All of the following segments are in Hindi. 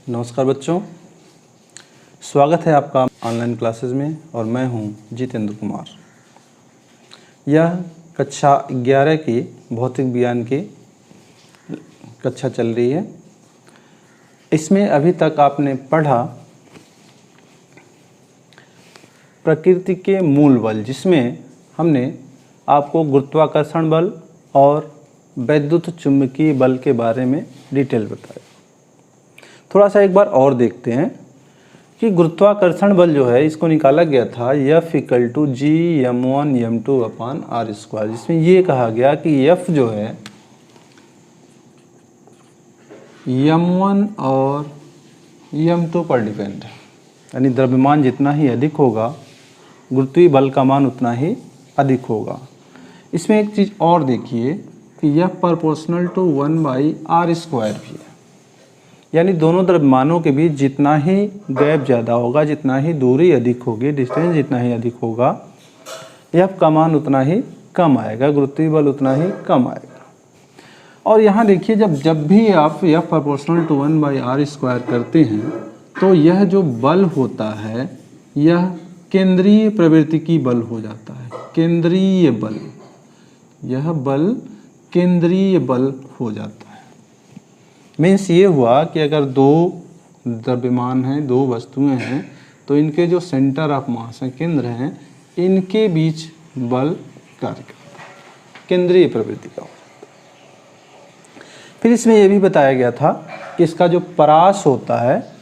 नमस्कार बच्चों, स्वागत है आपका ऑनलाइन क्लासेस में और मैं हूं जितेंद्र कुमार। यह कक्षा 11 की भौतिक विज्ञान की कक्षा चल रही है। इसमें अभी तक आपने पढ़ा प्रकृति के मूल बल, जिसमें हमने आपको गुरुत्वाकर्षण बल और वैद्युत चुंबकीय बल के बारे में डिटेल बताया। थोड़ा सा एक बार और देखते हैं कि गुरुत्वाकर्षण बल जो है इसको निकाला गया था F = G(m1 m2/r²), जिसमें ये कहा गया कि F जो है m1 और m2 पर डिपेंड है, यानी द्रव्यमान जितना ही अधिक होगा गुरुत्वीय बल का मान उतना ही अधिक होगा। इसमें एक चीज़ और देखिए कि F ∝ 1/r² भी है, यानी दोनों द्रव्यमानों के बीच जितना ही गैप ज़्यादा होगा, जितना ही दूरी अधिक होगी, डिस्टेंस जितना ही अधिक होगा, F का मान उतना ही कम आएगा, गुरुत्वीय बल उतना ही कम आएगा। और यहाँ देखिए जब भी आप F ∝ 1/r² करते हैं तो यह जो बल होता है यह केंद्रीय प्रवृत्ति की बल हो जाता है। केंद्रीय बल, यह बल केंद्रीय बल हो जाता है। मीन्स ये हुआ कि अगर दो द्रव्यमान हैं, दो वस्तुएं हैं, तो इनके जो सेंटर ऑफ मास हैं, केंद्र हैं, इनके बीच बल कार्य करता है, केंद्रीय प्रवृत्ति का। फिर इसमें यह भी बताया गया था कि इसका जो परास होता है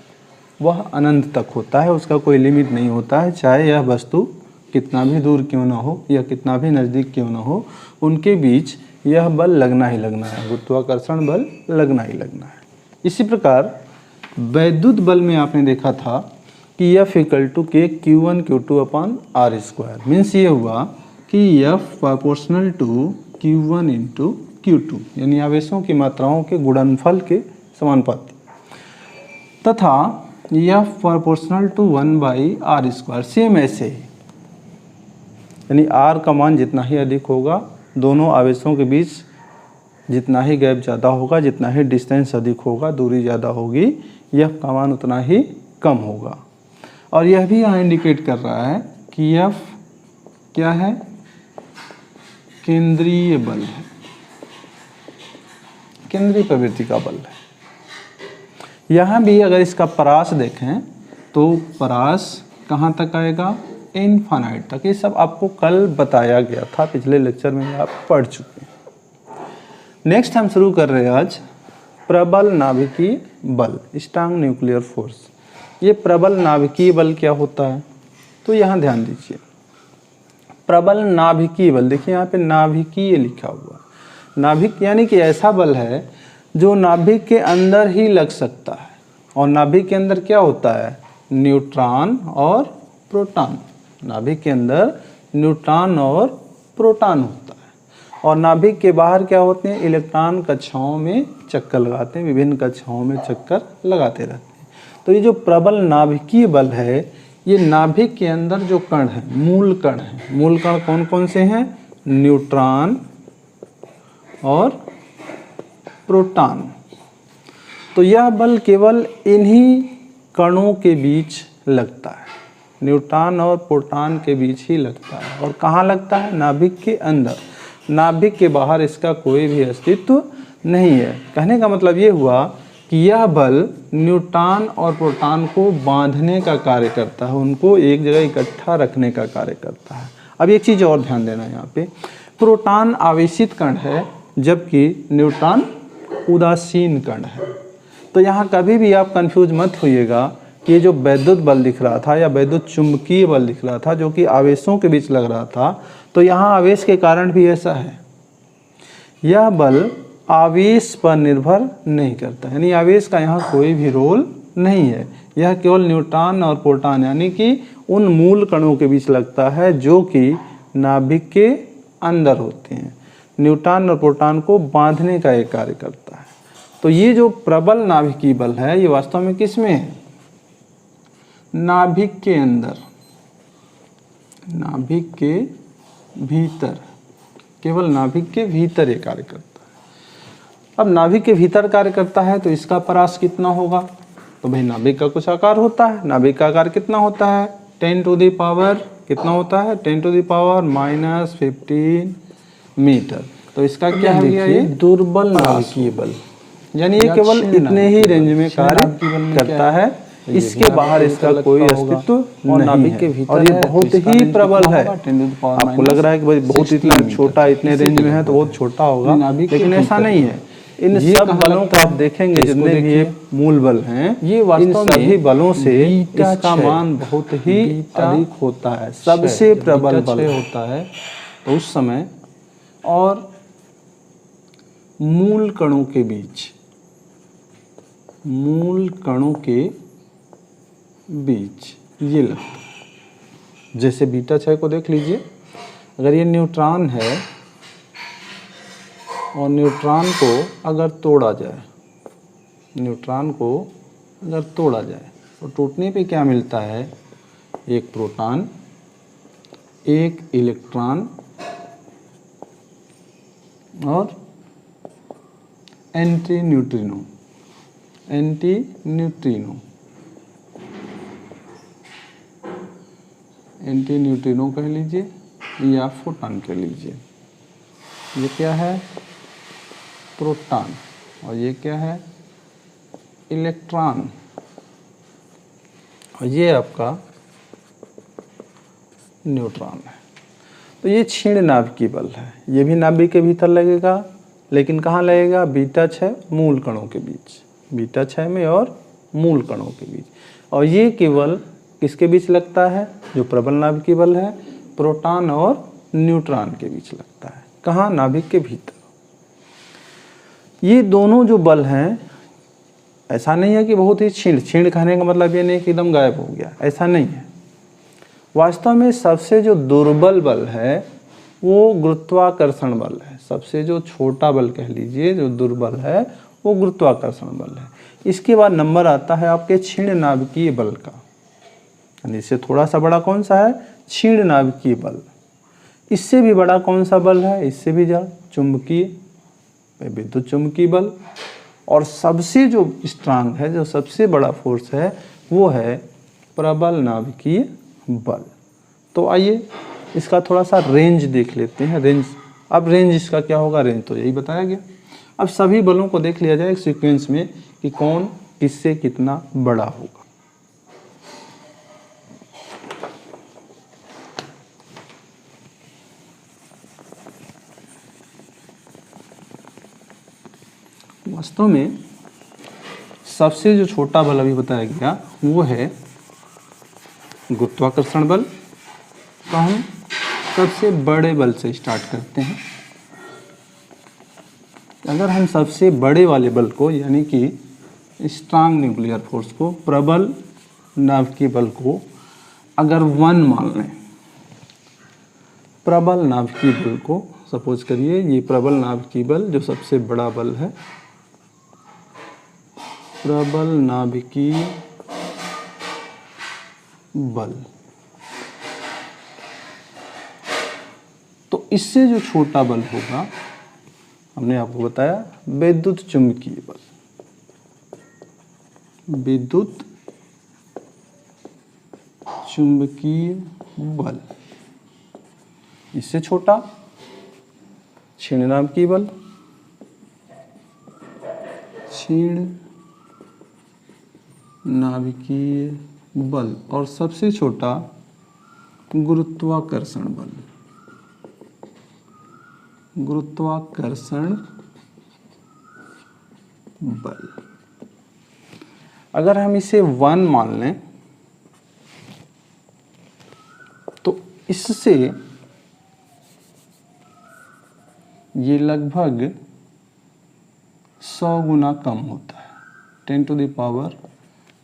वह अनंत तक होता है, उसका कोई लिमिट नहीं होता है। चाहे यह वस्तु कितना भी दूर क्यों ना हो या कितना भी नज़दीक क्यों ना हो, उनके बीच यह बल लगना ही लगना है, गुरुत्वाकर्षण बल लगना ही लगना है। इसी प्रकार वैद्युत बल में आपने देखा था कि F = K(q1 q2/r²), मीन्स ये हुआ कि F ∝ Q1 × Q2, यानी आवेशों की मात्राओं के गुणनफल के समानुपाती, तथा F ∝ 1/r², सेम ऐसे ही, यानी r का मान जितना ही अधिक होगा, दोनों आवेशों के बीच जितना ही गैप ज़्यादा होगा, जितना ही डिस्टेंस अधिक होगा, दूरी ज़्यादा होगी, F का मान उतना ही कम होगा। और यह भी यहाँ इंडिकेट कर रहा है कि F क्या है, केंद्रीय बल है, केंद्रीय प्रवृत्ति का बल है। यहाँ भी अगर इसका परास देखें तो परास कहाँ तक आएगा, इनफाइनाइट तक। ये सब आपको कल बताया गया था, पिछले लेक्चर में आप पढ़ चुके हैं। नेक्स्ट हम शुरू कर रहे हैं आज प्रबल नाभिकीय बल, स्ट्रांग न्यूक्लियर फोर्स। ये प्रबल नाभिकीय बल क्या होता है, तो यहाँ ध्यान दीजिए। प्रबल नाभिकीय बल, देखिए यहाँ पे नाभिकीय लिखा हुआ। नाभिक यानी कि ऐसा बल है जो नाभिक के अंदर ही लग सकता है। और नाभिक के अंदर क्या होता है, न्यूट्रॉन और प्रोटॉन। नाभिक के अंदर न्यूट्रॉन और प्रोटॉन होता है। और नाभिक के बाहर क्या होते हैं, इलेक्ट्रॉन कक्षाओं में चक्कर लगाते हैं, विभिन्न कक्षाओं में चक्कर लगाते रहते हैं। तो ये जो प्रबल नाभिकीय बल है, ये नाभिक के अंदर जो कण है, मूल कण है। मूल कण कौन कौन से हैं, न्यूट्रॉन और प्रोटॉन। तो यह बल केवल इन्हीं कणों के बीच लगता है, न्यूट्रॉन और प्रोटॉन के बीच ही लगता है। और कहाँ लगता है, नाभिक के अंदर। नाभिक के बाहर इसका कोई भी अस्तित्व नहीं है। कहने का मतलब ये हुआ कि यह बल न्यूट्रॉन और प्रोटॉन को बांधने का कार्य करता है, उनको एक जगह इकट्ठा रखने का कार्य करता है। अब एक चीज़ और ध्यान देना, यहाँ पे प्रोटॉन आवेशित कण है जबकि न्यूट्रॉन उदासीन कण है। तो यहाँ कभी भी आप कंफ्यूज मत होइएगा कि ये जो वैद्युत बल दिख रहा था या वैद्युत चुंबकीय बल दिख रहा था जो कि आवेशों के बीच लग रहा था, तो यहाँ आवेश के कारण भी ऐसा है। यह बल आवेश पर निर्भर नहीं करता, यानी आवेश का यहाँ कोई भी रोल नहीं है। यह केवल न्यूट्रॉन और प्रोटॉन यानी कि उन मूल कणों के बीच लगता है जो कि नाभिक के अंदर होते हैं। न्यूट्रॉन और प्रोटॉन को बांधने का एक कार्य करता है। तो ये जो प्रबल नाभिकीय बल है, ये वास्तव में किस में है, नाभिक के अंदर, नाभिक के भीतर, केवल नाभिक के भीतर ये कार्य करता है। अब नाभिक के भीतर कार्य करता है तो इसका परास कितना होगा, तो भाई नाभिक का कुछ आकार होता है। नाभिक का आकार कितना होता है? 10 टू द पावर कितना होता है? 10 टू द पावर -15 मीटर। तो इसका क्या है भैया? ये दुर्बल नाभिकीय बल, यानी ये केवल इतने ही रेंज में कार्य करता है, इसके बाहर इसका कोई अस्तित्व नहीं है। और ये बहुत ही प्रबल है। आपको लग रहा है कि भाई बहुत इतना छोटा, इतने रेंज में है तो बहुत छोटा होगा, लेकिन ऐसा नहीं है। इन सब बलों को आप देखेंगे, जितने भी ये मूल बल हैं, ये इन सभी बलों से इसका मान बहुत ही अधिक होता है, सबसे प्रबल बल होता है। तो उस समय और मूल कणों के बीच, मूल कणों के बीच ये लगता है। जैसे बीटा 6 को देख लीजिए, अगर ये न्यूट्रॉन है और न्यूट्रॉन को अगर तोड़ा जाए, न्यूट्रॉन को अगर तोड़ा जाए तो टूटने पे क्या मिलता है? एक प्रोटॉन, एक इलेक्ट्रॉन और anti neutrino, anti neutrino, anti neutrino कह लीजिए या फोटॉन कह लीजिए। ये क्या है? प्रोटॉन। और ये क्या है? इलेक्ट्रॉन। और ये आपका न्यूट्रॉन है। तो ये क्षीण नाभिकीय बल है। ये भी नाभिक के भीतर लगेगा, लेकिन कहाँ लगेगा? बीटा 6 मूल कणों के बीच, बीटा 6 में और मूल कणों के बीच। और ये केवल किसके बीच लगता है? जो प्रबल नाभिकीय बल है, प्रोटॉन और न्यूट्रॉन के बीच लगता है। कहाँ? नाभिक के भीतर। ये दोनों जो बल हैं, ऐसा नहीं है कि बहुत ही क्षीण, क्षीण कहने का मतलब ये नहीं कि एकदम गायब हो गया, ऐसा नहीं है। वास्तव में सबसे जो दुर्बल बल है वो गुरुत्वाकर्षण बल है। सबसे जो छोटा बल कह लीजिए, जो दुर्बल है, वो गुरुत्वाकर्षण बल है। इसके बाद नंबर आता है आपके क्षीण नाभिकीय बल का, यानी इससे थोड़ा सा बड़ा कौन सा है? क्षीण नाभिकीय बल। इससे भी बड़ा कौन सा बल है? इससे भी ज़्यादा चुंबकीय, विद्युत चुंबकीय बल। और सबसे जो स्ट्रांग है, जो सबसे बड़ा फोर्स है, वो है प्रबल नाभिकीय बल। तो आइए इसका थोड़ा सा रेंज देख लेते हैं। रेंज, अब रेंज इसका क्या होगा? रेंज तो यही बताया गया। अब सभी बलों को देख लिया जाए एक सीक्वेंस में कि कौन किससे कितना बड़ा होगा। वास्तव में सबसे जो छोटा बल अभी बताया गया वो है गुरुत्वाकर्षण बल। तो हम सबसे बड़े बल से स्टार्ट करते हैं। अगर हम सबसे बड़े वाले बल को, यानी कि स्ट्रांग न्यूक्लियर फोर्स को, प्रबल नाभिकीय बल को अगर 1 मान लें, प्रबल नाभिकीय बल को सपोज करिए, ये प्रबल नाभिकीय बल जो सबसे बड़ा बल है, प्रबल नाभिकीय बल। तो इससे जो छोटा बल होगा, हमने आपको बताया विद्युत चुंबकीय बल, विद्युत चुंबकीय बल। इससे छोटा क्षीण नाभिकीय बल, क्षीण नाभिकीय बल। और सबसे छोटा गुरुत्वाकर्षण बल, गुरुत्वाकर्षण बल। अगर हम इसे 1 मान लें तो इससे ये लगभग 100 गुना कम होता है, 10 टू द पावर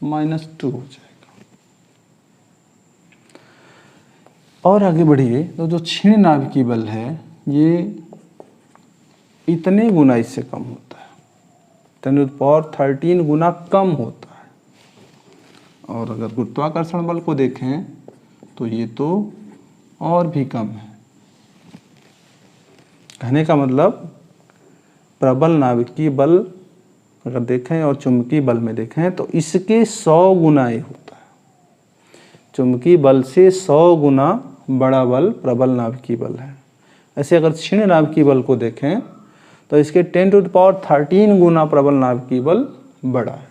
-2 हो जाएगा। और आगे बढ़िए तो जो क्षीण नाभिकीय बल है ये इतने गुना इससे कम होता है, 10 टू द पावर 13 गुना कम होता है। और अगर गुरुत्वाकर्षण बल को देखें तो ये तो और भी कम है। कहने का मतलब प्रबल नाभिकीय बल अगर देखें और चुंबकीय बल में देखें तो इसके 100 गुना ये होता है। चुंबकीय बल से 100 गुना बड़ा बल प्रबल नाभिकीय बल है। ऐसे अगर क्षीण नाभिकीय बल को देखें तो इसके 10⁻13 गुना प्रबल नाभिकीय बल बड़ा है।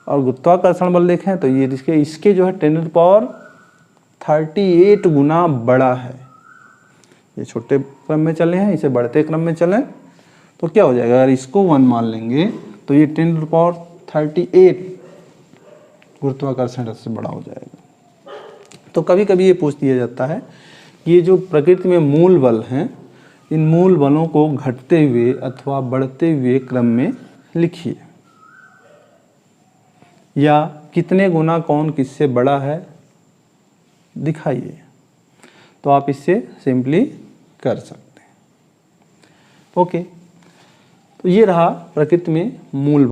और गुरुत्वाकर्षण बल देखें तो ये इसके जो है 10⁻38 गुना बड़ा है। ये छोटे क्रम में चले हैं, इसे बढ़ते क्रम में चलें तो क्या हो जाएगा, अगर इसको 1 मान लेंगे तो ये 10⁻38 गुरुत्वाकर्षण से बड़ा हो जाएगा। तो कभी कभी ये पूछ दिया जाता है कि ये जो प्रकृति में मूल बल हैं, इन मूल बलों को घटते हुए अथवा बढ़ते हुए क्रम में लिखिए, या कितने गुना कौन किससे बड़ा है दिखाइए। तो आप इससे सिंपली कर सकते हैं। ओके, तो ये रहा प्रकृति में मूल